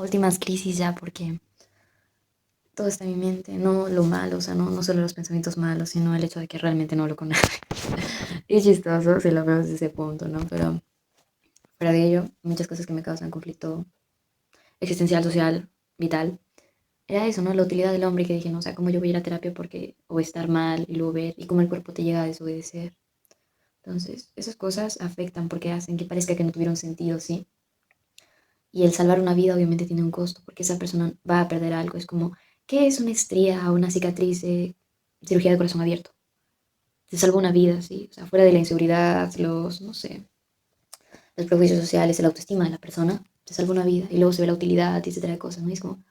últimas crisis ya porque todo está en mi mente, no lo malo, o sea, no solo los pensamientos malos, sino el hecho de que realmente no hablo con nadie. Y es chistoso si lo veo desde ese punto, ¿no? Pero fuera de ello, muchas cosas que me causan conflicto existencial, social, vital, era eso, ¿no? La utilidad del hombre que dije, no, o sea, cómo yo voy a ir a terapia porque, o estar mal y luego ver, y cómo el cuerpo te llega a desobedecer. Entonces, esas cosas afectan porque hacen que parezca que no tuvieron sentido, ¿sí? Y el salvar una vida obviamente tiene un costo, porque esa persona va a perder algo. Es como, ¿qué es una estría o una cicatriz de cirugía de corazón abierto? Te salva una vida, ¿sí? O sea, fuera de la inseguridad, los, no sé, los prejuicios sociales, el autoestima de la persona, te salva una vida. Y luego se ve la utilidad y etcétera de cosas, ¿no? Y es como,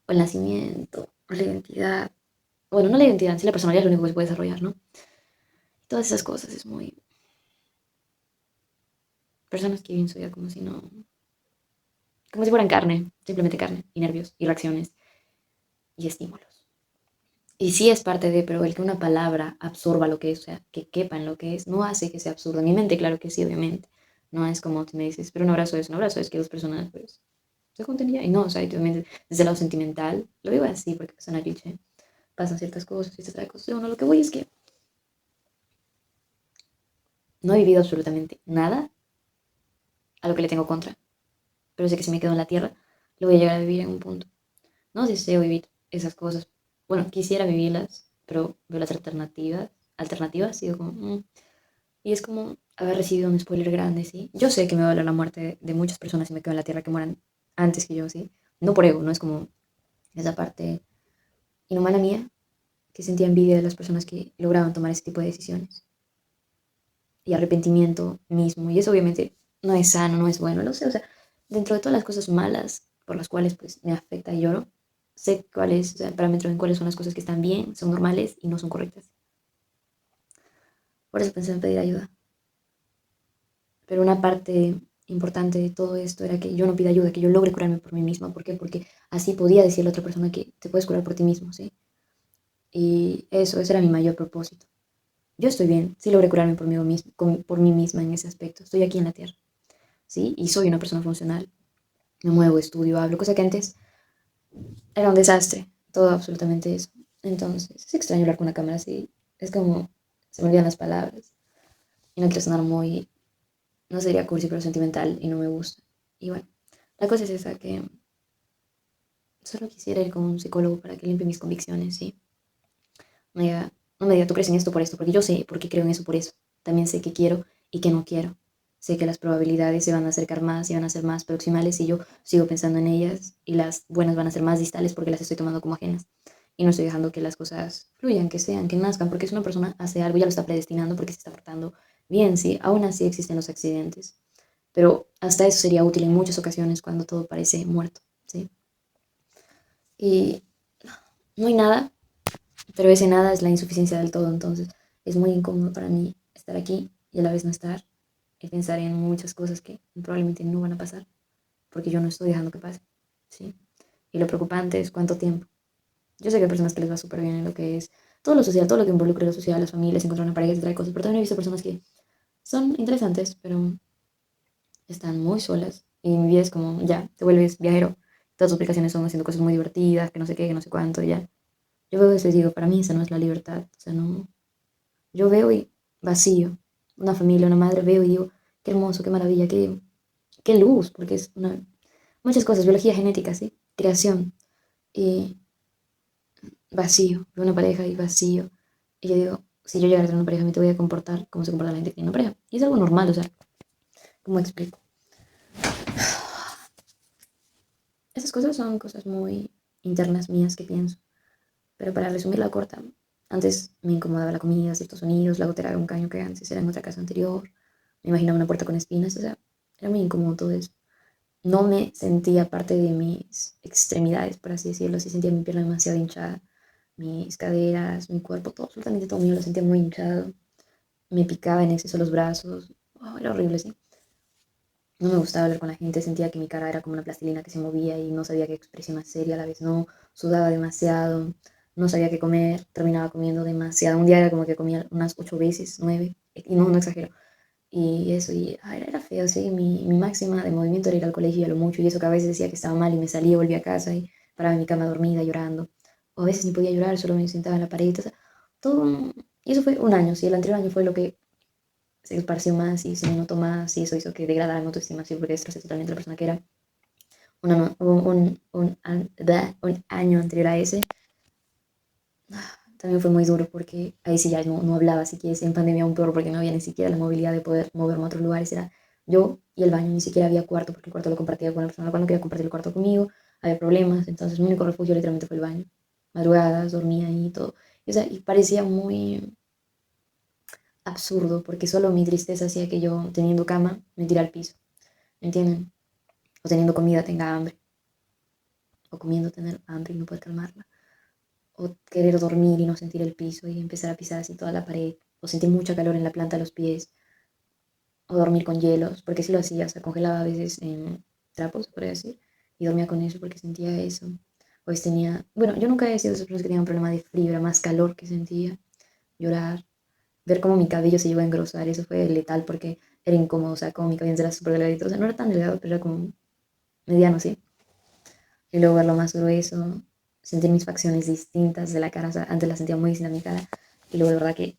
o el nacimiento, o la identidad. Bueno, no la identidad, sí la personalidad es lo único que se puede desarrollar, ¿no? Todas esas cosas es muy... Personas que viven su vida como si no... Como si fueran carne, simplemente carne, y nervios, y reacciones, y estímulos. Y sí es parte de, pero el que una palabra absorba lo que es, o sea, que quepa en lo que es, no hace que sea absurdo. En mi mente, claro que sí, obviamente. No es como tú me dices, pero un abrazo es que dos personas, pues, se junten y ya. Y no, o sea, y obviamente, desde el lado sentimental, lo digo así porque suena cliché, pasan ciertas cosas y se trae cosas. Bueno, lo que voy es que no he vivido absolutamente nada a lo que le tengo contra, pero sé que si me quedo en la tierra, lo voy a llegar a vivir en un punto. No deseo vivir esas cosas. Bueno, quisiera vivirlas, pero veo las alternativas, digo como, y es como haber recibido un spoiler grande, ¿sí? Yo sé que me va a doler la muerte de muchas personas si me quedo en la Tierra que mueran antes que yo, ¿sí? No por ego, no es como esa parte inhumana mía que sentía envidia de las personas que lograban tomar ese tipo de decisiones. Y arrepentimiento mismo. Y eso obviamente no es sano, no es bueno, lo sé. O sea, dentro de todas las cosas malas por las cuales pues me afecta y lloro, sé cuáles, o sea, el parámetro en cuáles son las cosas que están bien, son normales y no son correctas. Por eso pensé en pedir ayuda. Pero una parte importante de todo esto era que yo no pida ayuda, que yo logre curarme por mí misma. ¿Por qué? Porque así podía decirle a otra persona que te puedes curar por ti mismo, ¿sí? Y eso, ese era mi mayor propósito. Yo estoy bien, sí logré curarme por mí, mismo, por mí misma en ese aspecto. Estoy aquí en la Tierra, ¿sí? Y soy una persona funcional. Me muevo, estudio, hablo, cosa que antes era un desastre. Todo absolutamente eso. Entonces, es extraño hablar con una cámara así. Es como, se me olvidan las palabras. Y no quiero sonar muy, no sería cursi, pero sentimental y no me gusta. Y bueno, la cosa es esa, que solo quisiera ir con un psicólogo para que limpie mis convicciones, ¿sí? No, no me diga, tú crees en esto por esto, porque yo sé por qué creo en eso por eso. También sé qué quiero y qué no quiero. Sé que las probabilidades se van a acercar más y van a ser más proximales si yo sigo pensando en ellas, y las buenas van a ser más distales porque las estoy tomando como ajenas. Y no estoy dejando que las cosas fluyan, que sean, que nazcan, porque si una persona hace algo ya lo está predestinando porque se está portando bien, ¿sí? Aún así existen los accidentes, pero hasta eso sería útil en muchas ocasiones cuando todo parece muerto, ¿sí? Y no hay nada, pero ese nada es la insuficiencia del todo. Entonces es muy incómodo para mí estar aquí y a la vez no estar, y pensar en muchas cosas que probablemente no van a pasar porque yo no estoy dejando que pase, ¿sí? Y lo preocupante es cuánto tiempo. Yo sé que hay personas que les va súper bien en lo que es todo lo social, todo lo que involucra lo social, las familias, encontrar una pareja, etcétera, de cosas, pero también he visto personas que son interesantes, pero están muy solas, y mi vida es como, ya, te vuelves viajero, todas tus aplicaciones son haciendo cosas muy divertidas, que no sé qué, que no sé cuánto, y ya. Yo veo eso y digo, para mí esa no es la libertad, o sea, no, yo veo y vacío, una familia, una madre, veo y digo, qué hermoso, qué maravilla, qué luz, porque es una, muchas cosas, biología genética, ¿sí? Creación, y vacío, veo una pareja y vacío, y yo digo, si yo llegara a tener una pareja, me te voy a comportar como se comporta la gente que tiene una pareja, y es algo normal, o sea, ¿cómo explico? Esas cosas son cosas muy internas mías que pienso, pero para resumirla corta, antes me incomodaba la comida, ciertos sonidos, la gotera de un caño que antes era en otra casa anterior, me imaginaba una puerta con espinas, o sea, era muy incómodo todo eso. No me sentía parte de mis extremidades, por así decirlo, sí sentía mi pierna demasiado hinchada, mis caderas, mi cuerpo, todo, absolutamente todo mío lo sentía muy hinchado, me picaba en exceso los brazos, oh, era horrible, sí. No me gustaba hablar con la gente, sentía que mi cara era como una plastilina que se movía y no sabía qué expresión hacer, y a la vez no, sudaba demasiado, no sabía qué comer, terminaba comiendo demasiado. Un día era como que comía unas 8 veces, 9, y no exagero. Y eso, y era feo, sí, mi máxima de movimiento era ir al colegio y a lo mucho, y eso que a veces decía que estaba mal y me salía, volvía a casa y paraba en mi cama dormida llorando. O a veces ni podía llorar, solo me sentaba en la pared, o sea, todo y eso fue un año, sí, el anterior año fue lo que se esparció más y se me notó más y eso hizo que degradara mi autoestima, sí, porque destrocé totalmente la persona que era un año anterior a ese. También fue muy duro porque ahí sí ya no hablaba, así que en pandemia aún peor porque no había ni siquiera la movilidad de poder moverme a otros lugares, era yo y el baño, ni siquiera había cuarto porque el cuarto lo compartía con la persona cuando quería compartir el cuarto conmigo, había problemas, entonces mi único refugio literalmente fue el baño, madrugadas, dormía ahí y todo, y, o sea, y parecía muy absurdo porque solo mi tristeza hacía que yo teniendo cama me tirara al piso, ¿me entienden? O teniendo comida tenga hambre, o comiendo tener hambre y no poder calmarla. O querer dormir y no sentir el piso y empezar a pisar así toda la pared, o sentir mucha calor en la planta de los pies, o dormir con hielos, porque sí lo hacía, o sea, congelaba a veces en trapos, podría decir, y dormía con eso porque sentía eso. O tenía, bueno, yo nunca he sido de esas personas que tenían un problema de frío, era más calor que sentía, llorar, ver cómo mi cabello se llegó a engrosar, eso fue letal porque era incómodo, o sea, como mi cabello era súper delgadito, o sea, no era tan delgado, pero era como mediano, sí. Y luego verlo más grueso, sentir mis facciones distintas de la cara, o sea, antes la sentía muy distinta a mi cara, y luego de verdad que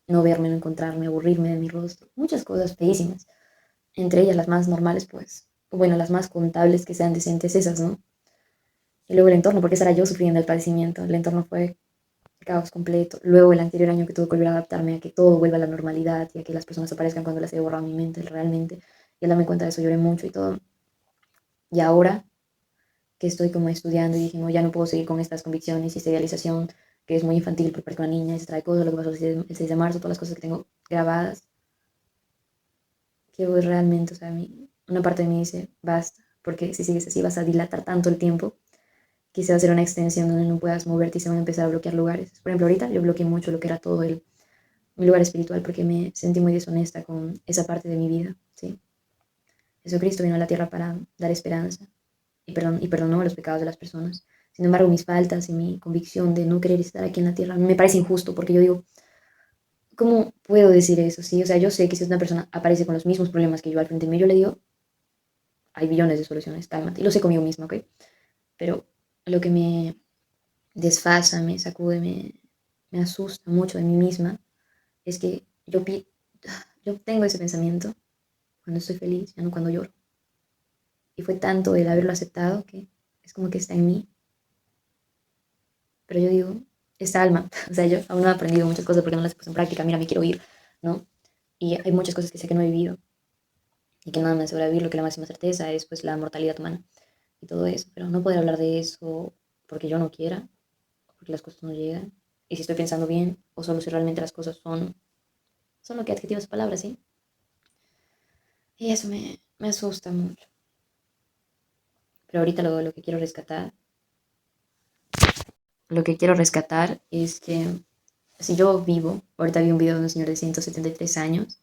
no verme, no encontrarme, aburrirme de mi rostro, muchas cosas feísimas, entre ellas las más normales, pues, o bueno, las más contables que sean decentes, esas, ¿no? Y luego el entorno, porque esa era yo sufriendo el padecimiento, el entorno fue caos completo, luego el anterior año que tuve que volver a adaptarme a que todo vuelva a la normalidad y a que las personas aparezcan cuando las he borrado mi mente realmente, y al darme cuenta de eso lloré mucho y todo, y ahora que estoy como estudiando y dije, no, ya no puedo seguir con estas convicciones y esta idealización que es muy infantil por parte de una niña, se trae cosas, lo que pasó el 6 de marzo, todas las cosas que tengo grabadas, que voy realmente, o sea, una parte de mí dice, basta, porque si sigues así vas a dilatar tanto el tiempo que se va a hacer una extensión donde no puedas moverte y se van a empezar a bloquear lugares. Por ejemplo, ahorita yo bloqueé mucho lo que era todo mi lugar espiritual porque me sentí muy deshonesta con esa parte de mi vida, ¿sí? Jesucristo vino a la tierra para dar esperanza y perdonó los pecados de las personas. Sin embargo, mis faltas y mi convicción de no querer estar aquí en la tierra me parece injusto porque yo digo, ¿cómo puedo decir eso? Sí, o sea, yo sé que si una persona aparece con los mismos problemas que yo al frente mío, yo le digo, hay billones de soluciones, cálmate. Y lo sé conmigo misma, ¿ok? Pero lo que me desfasa, me sacude, me asusta mucho de mí misma es que yo tengo ese pensamiento cuando estoy feliz, ya no cuando lloro. Y fue tanto el haberlo aceptado que es como que está en mí. Pero yo digo, esta alma, o sea, yo aún no he aprendido muchas cosas porque no las he puesto en práctica, mira, me quiero ir, ¿no? Y hay muchas cosas que sé que no he vivido y que nada me asegura vivir, lo que la máxima certeza es pues la mortalidad humana y todo eso, pero no poder hablar de eso porque yo no quiera, porque las cosas no llegan, y si estoy pensando bien, o solo si realmente las cosas son lo que adjetivas palabras, ¿sí? Y eso me asusta mucho. Pero ahorita lo que quiero rescatar, lo que quiero rescatar es que si yo vivo, ahorita vi un video de un señor de 173 años,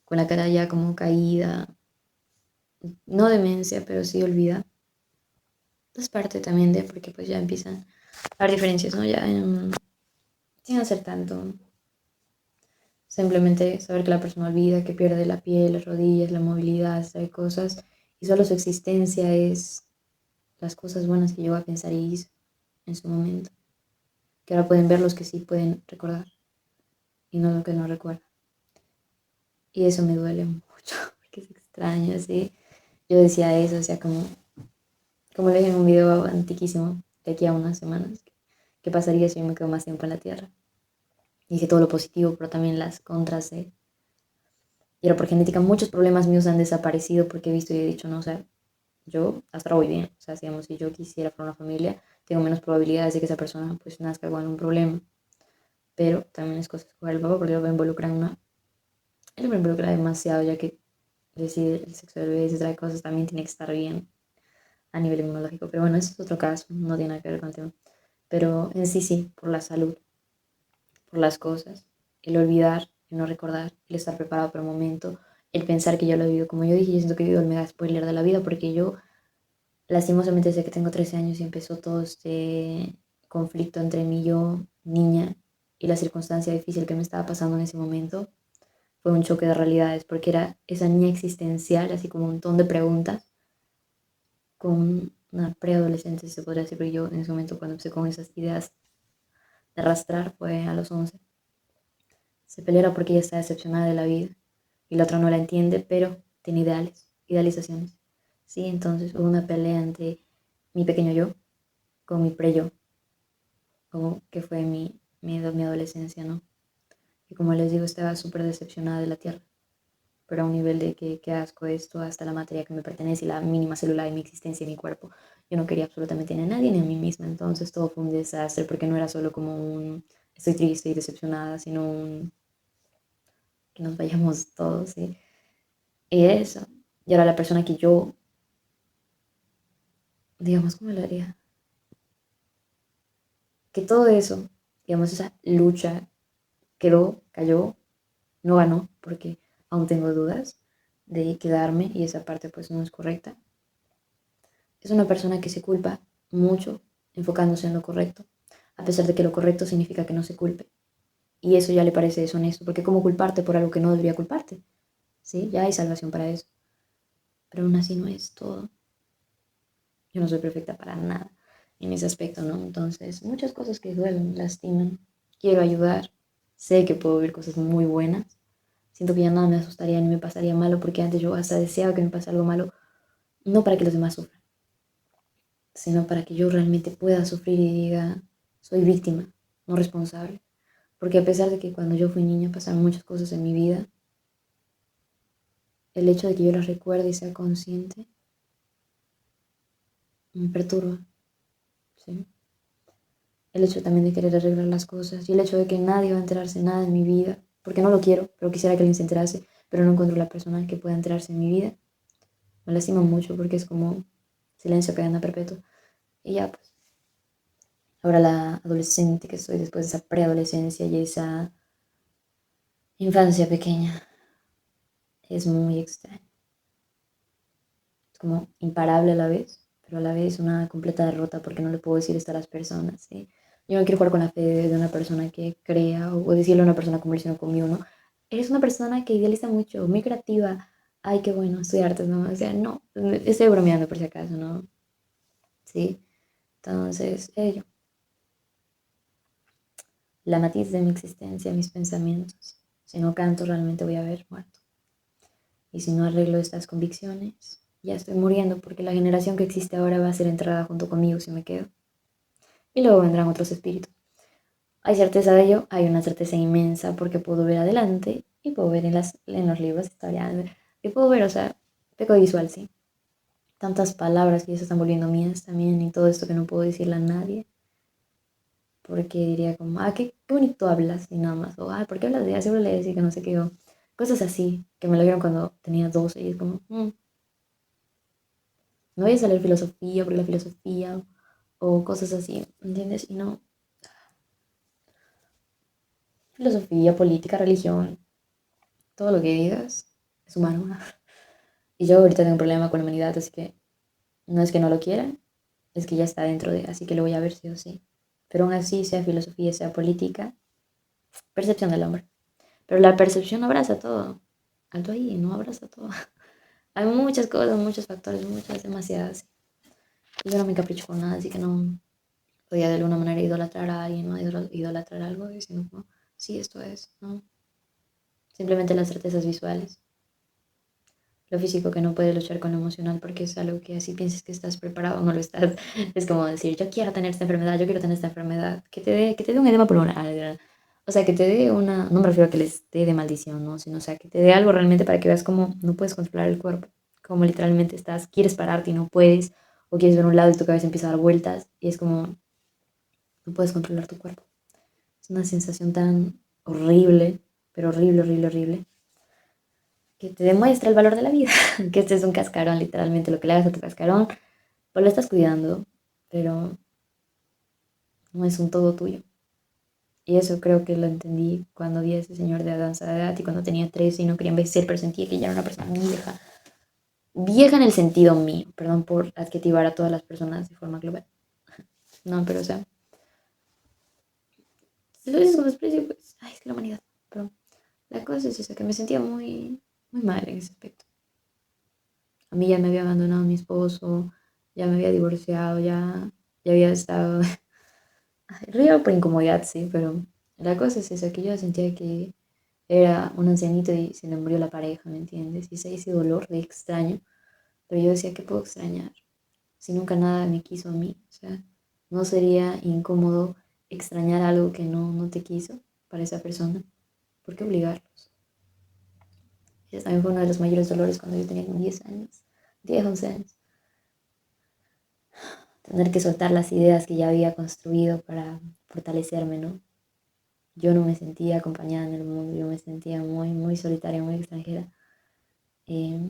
con la cara ya como caída, no demencia, pero sí olvida. Es parte también de, porque pues ya empiezan a haber diferencias, ¿no? Ya sin hacer tanto. Simplemente saber que la persona olvida, que pierde la piel, las rodillas, la movilidad, sabe cosas, y solo su existencia es las cosas buenas que llegó a pensar y hizo en su momento. Que ahora pueden ver los que sí pueden recordar y no lo que no recuerda. Y eso me duele mucho, porque es extraño, ¿sí? Yo decía eso, o sea, como le dije en un video antiquísimo, de aquí a unas semanas, ¿qué pasaría si yo me quedo más tiempo en la Tierra? Dije todo lo positivo, pero también las contras de... Y ahora por genética muchos problemas míos han desaparecido porque he visto y he dicho, no, o sea, yo hasta ahora voy bien. O sea, digamos, si yo quisiera formar una familia, tengo menos probabilidades de que esa persona pues nazca con un problema. Pero también es cosa de escoger el papá porque lo va a involucrar en una... Él me involucra demasiado ya que decide el sexo del bebé, ese trae cosas, también tiene que estar bien a nivel inmunológico. Pero bueno, eso es otro caso, no tiene nada que ver con el tema. Pero en sí, sí, por la salud, por las cosas, el olvidar, el no recordar, el estar preparado para el momento, el pensar que ya lo he vivido. Como yo dije, yo siento que he vivido el mega spoiler de la vida porque yo, lastimosamente, desde que tengo 13 años y empezó todo este conflicto entre mí y yo, niña, y la circunstancia difícil que me estaba pasando en ese momento, fue un choque de realidades, porque era esa niña existencial, así como un montón de preguntas, con una preadolescente, se podría decir, pero yo en ese momento cuando empecé con esas ideas de arrastrar fue a los 11. Se pelea porque ella está decepcionada de la vida y la otra no la entiende, pero tiene ideales, idealizaciones. Sí, entonces hubo una pelea entre mi pequeño yo con mi pre-yo, como que fue mi adolescencia, ¿no? Y como les digo, estaba súper decepcionada de la Tierra, pero a un nivel de que qué asco esto, hasta la materia que me pertenece y la mínima célula de mi existencia en mi cuerpo. Yo no quería absolutamente ni a nadie ni a mí misma, entonces todo fue un desastre porque no era solo como un estoy triste y decepcionada, sino un que nos vayamos todos, ¿sí? Y eso. Y ahora la persona que yo, digamos, ¿cómo lo haría? Que todo eso, digamos, esa lucha cayó, no ganó, porque aún tengo dudas de quedarme y esa parte pues no es correcta. Es una persona que se culpa mucho enfocándose en lo correcto, a pesar de que lo correcto significa que no se culpe. Y eso ya le parece deshonesto, porque ¿cómo culparte por algo que no debería culparte? ¿Sí? Ya hay salvación para eso. Pero aún así no es todo. Yo no soy perfecta para nada en ese aspecto, ¿no? Entonces, muchas cosas que duelen, lastiman. Quiero ayudar. Sé que puedo ver cosas muy buenas. Siento que ya nada me asustaría ni me pasaría malo, porque antes yo hasta deseaba que me pase algo malo, no para que los demás sufran, sino para que yo realmente pueda sufrir y diga, soy víctima, no responsable. Porque a pesar de que cuando yo fui niña pasaron muchas cosas en mi vida, el hecho de que yo las recuerde y sea consciente me perturba, ¿sí? El hecho también de querer arreglar las cosas y el hecho de que nadie va a enterarse de nada en mi vida, porque no lo quiero, pero quisiera que alguien se enterase, pero no encuentro la persona que pueda enterarse en mi vida, me lastima mucho porque es como silencio, cadena perpetua. Y ya, pues, ahora la adolescente que soy después de esa preadolescencia y esa infancia pequeña es muy extraña. Es como imparable a la vez, pero a la vez una completa derrota porque no le puedo decir esto a las personas, ¿sí? Yo no quiero jugar con la fe de una persona que crea o decirle a una persona como lo hicieron conmigo, ¿no? Eres una persona que idealiza mucho, muy creativa. Ay, qué bueno, estoy artes, ¿no? O sea, no, estoy bromeando por si acaso, ¿no? Sí, entonces, ello. La matiz de mi existencia, mis pensamientos. Si no canto, realmente voy a haber muerto. Y si no arreglo estas convicciones, ya estoy muriendo porque la generación que existe ahora va a ser enterrada junto conmigo si me quedo. Y luego vendrán otros espíritus. ¿Hay certeza de ello? Hay una certeza inmensa porque puedo ver adelante y puedo ver en los libros historiales. Y puedo ver, o sea, peco visual, sí. Tantas palabras que ya se están volviendo mías también y todo esto que no puedo decirle a nadie. Porque diría como, qué bonito hablas y nada más. O, ¿por qué hablas de eso? Seguro le decir que no sé qué. O cosas así, que me lo dieron cuando tenía 12 y es como, no voy a salir filosofía porque la filosofía o cosas así, ¿entiendes? Y no, filosofía, política, religión, todo lo que digas es humano. Y yo ahorita tengo un problema con la humanidad, así que no es que no lo quiera, es que ya está dentro de, así que lo voy a ver sí o sí. Pero aún así, sea filosofía, sea política, percepción del hombre. Pero la percepción no abraza todo. Alto ahí, no abraza todo. Hay muchas cosas, muchos factores, muchas, demasiadas. Y yo no me capricho con nada, así que no podía de alguna manera idolatrar a alguien, no idolatrar algo, diciendo como, sí, esto es, ¿no? Simplemente las certezas visuales. Lo físico que no puede luchar con lo emocional porque es algo que así pienses que estás preparado o no lo estás. Es como decir, yo quiero tener esta enfermedad, yo quiero tener esta enfermedad, que te dé un edema pulmonar. O sea, que te dé una, no me refiero a que les dé de maldición, ¿no? Sino, o sea, que te dé algo realmente para que veas cómo no puedes controlar el cuerpo, cómo literalmente estás, quieres pararte y no puedes, o quieres ver un lado y tu cabeza empieza a dar vueltas y es como, no puedes controlar tu cuerpo. Es una sensación tan horrible, pero horrible, horrible, horrible, que te demuestra el valor de la vida, que este es un cascarón, literalmente lo que le hagas a tu cascarón, pues lo estás cuidando, pero no es un todo tuyo. Y eso creo que lo entendí cuando vi a ese señor de avanzada edad y cuando tenía 13 y no quería envejecer, pero sentía que ya era una persona vieja. Vieja en el sentido mío, perdón por adjetivar a todas las personas de forma global. No, pero o sea, si lo dices con desprecio, pues, ay, es que la humanidad, perdón. La cosa es esa, que me sentía muy, muy mal en ese aspecto. A mí ya me había abandonado mi esposo, ya me había divorciado, ya había estado... Río por incomodidad, sí, pero la cosa es esa, que yo sentía que era un ancianito y se le murió la pareja, ¿me entiendes? Y ese dolor de extraño, pero yo decía, ¿qué puedo extrañar? Si nunca nada me quiso a mí, o sea, ¿no sería incómodo extrañar algo que no te quiso para esa persona? ¿Por qué obligarlos? Ese también fue uno de los mayores dolores cuando yo tenía como 10 años, 10 11 años. Tener que soltar las ideas que ya había construido para fortalecerme, ¿no? Yo no me sentía acompañada en el mundo, yo me sentía muy, muy solitaria, muy extranjera. Eh,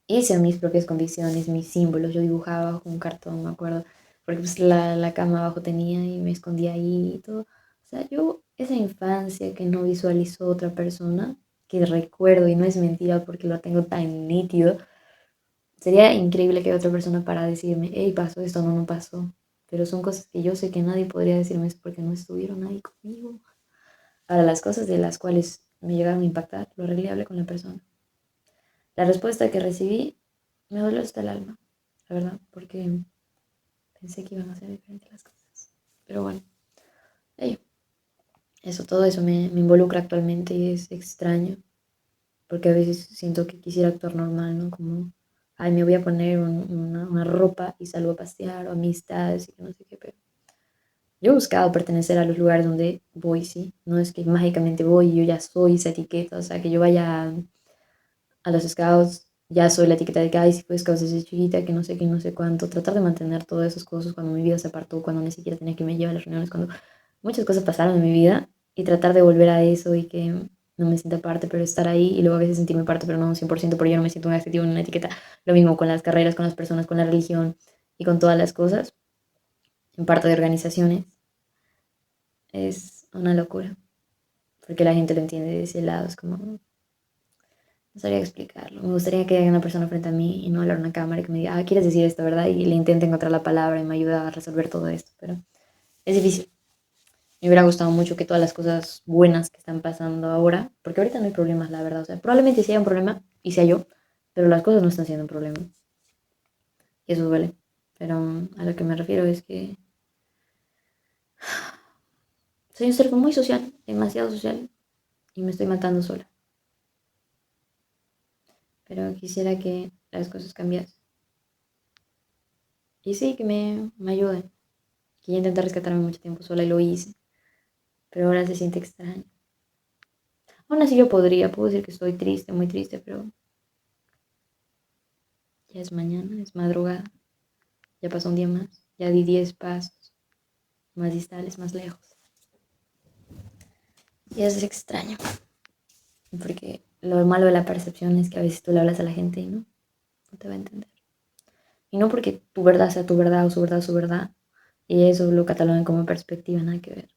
Hice mis propias convicciones, mis símbolos, yo dibujaba bajo un cartón, me acuerdo, porque pues la cama abajo tenía y me escondía ahí y todo. O sea, yo, esa infancia que no visualizó otra persona, que recuerdo y no es mentira porque lo tengo tan nítido, sería increíble que otra persona para decirme, hey, pasó esto, no pasó. Pero son cosas que yo sé que nadie podría decirme es porque no estuvieron ahí conmigo. Ahora, las cosas de las cuales me llegaron a impactar, lo arreglé y hablé con la persona. La respuesta que recibí me dolió hasta el alma, la verdad, porque pensé que iban a ser diferentes las cosas. Pero bueno, ello, eso, todo eso me involucra actualmente y es extraño, porque a veces siento que quisiera actuar normal, ¿no? Como, ay, me voy a poner una ropa y salgo a pasear o amistades y que no sé qué, pero yo he buscado pertenecer a los lugares donde voy, sí. No es que mágicamente voy y yo ya soy esa etiqueta, o sea, que yo vaya a los scouts, ya soy la etiqueta de que, ay, si fue scouts desde chiquita, que no sé cuánto. Tratar de mantener todas esas cosas cuando mi vida se apartó, cuando ni siquiera tenía que me llevar a las reuniones, cuando muchas cosas pasaron en mi vida y tratar de volver a eso y que no me sienta parte, pero estar ahí y luego a veces sentirme parte, pero no un 100% porque yo no me siento un adjetivo en una etiqueta. Lo mismo con las carreras, con las personas, con la religión y con todas las cosas, en parte de organizaciones. Es una locura, porque la gente lo entiende de ese lado, es como, no sabría explicarlo. Me gustaría que haya una persona frente a mí y no hablar a una cámara y que me diga, ah, quieres decir esto, ¿verdad? Y le intente encontrar la palabra y me ayuda a resolver todo esto, pero es difícil. Me hubiera gustado mucho que todas las cosas buenas que están pasando ahora, porque ahorita no hay problemas, la verdad, o sea, probablemente sí haya un problema y sea yo, pero las cosas no están siendo un problema y eso duele. Pero a lo que me refiero es que soy un ser muy social, demasiado social y me estoy matando sola, pero quisiera que las cosas cambiasen. Y sí, que me ayuden. Que ya intenté rescatarme mucho tiempo sola y lo hice, pero ahora se siente extraño. Aún así yo puedo decir que estoy triste, muy triste, pero ya es mañana, es madrugada, ya pasó un día más, ya di 10 pasos, más distales, más lejos. Y es extraño, porque lo malo de la percepción es que a veces tú le hablas a la gente y no te va a entender. Y no porque tu verdad sea tu verdad o su verdad su verdad, y eso lo catalogan como perspectiva, nada que ver,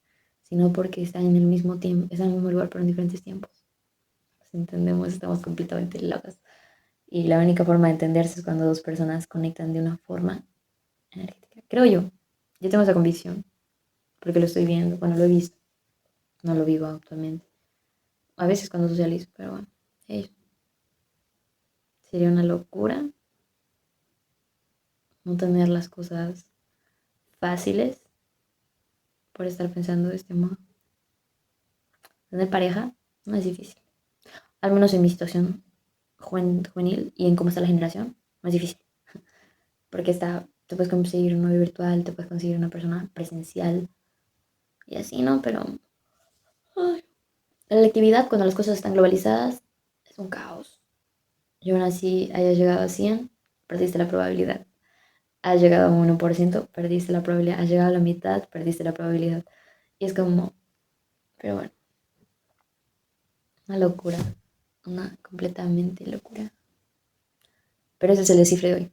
sino porque están en el mismo tiempo, están en el mismo lugar, pero en diferentes tiempos. Pues entendemos, estamos completamente locas. Y la única forma de entenderse es cuando dos personas conectan de una forma energética. Creo yo. Yo tengo esa convicción, porque lo estoy viendo, bueno, lo he visto, no lo vivo actualmente. A veces cuando socializo, pero bueno, hey, sería una locura no tener las cosas fáciles por estar pensando de este modo. Tener pareja no es difícil, al menos en mi situación juvenil y en cómo está la generación, no es difícil, porque te puedes conseguir un novio virtual, te puedes conseguir una persona presencial y así, ¿no? Pero ay, la actividad cuando las cosas están globalizadas es un caos. Y aún así hayas llegado a 100, perdiste la probabilidad. Has llegado a un 1%, perdiste la probabilidad. Has llegado a la mitad, perdiste la probabilidad. Y es como, pero bueno, una locura. Una completamente locura. Pero ese es el descifre de hoy.